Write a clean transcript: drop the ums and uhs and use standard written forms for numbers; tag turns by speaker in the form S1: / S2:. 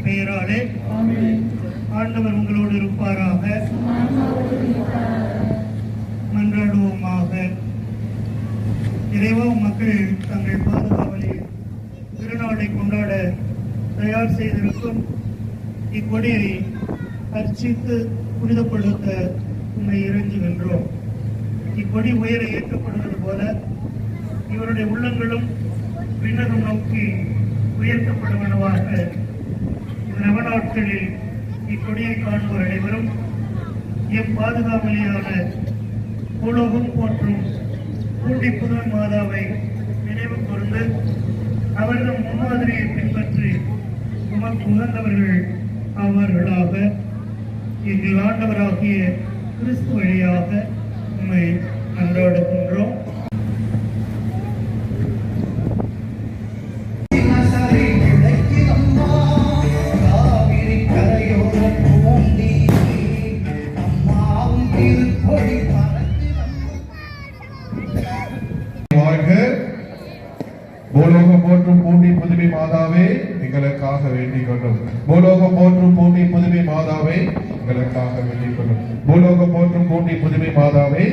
S1: பெயராலே ஆண்டவர் உங்களோடு இருப்பாராக. மன்றாடுவோமாக. இறைவா, மக்கள் தங்கள் பாதுகாவலில் திருநாளை கொண்டாட தயார் செய்திருக்கும் இக்கொடியை அர்ச்சித்து புனிதப்படுத்த உண்மை இறைஞ்சுகின்றோம். இக்கொடி உயர ஏற்றப்படுவது போல இவருடைய உள்ளங்களும் விண்ணகம் நோக்கி உயர்த்தப்படுவனவாக. நவநாட்களில் இக்கொடியை காண்போர் அனைவரும் எம் பாதுகாவலியான பூலோகம் போற்றும் பூண்டி புதுமை மாதாவை நினைவு கூர்ந்து அவர்கள் முன்மாதிரியை பின்பற்றி உமக்கு உகந்தவர்கள் அவர்களாக எங்கள் ஆண்டவராகிய கிறிஸ்து வழியாக உம்மை நன்றாடுகின்றோம்.
S2: பூலோகம் போற்றும் பூண்டி புதுமை மாதாவே எங்களுக்காக வேண்டிக் கொள்ளும். பூலோகம் போற்றும் பூண்டி புதுமை மாதாவே எங்களுக்காக வேண்டிக் கொள்ளும். பூலோகம் போற்றும் பூண்டி புதுமை மாதாவே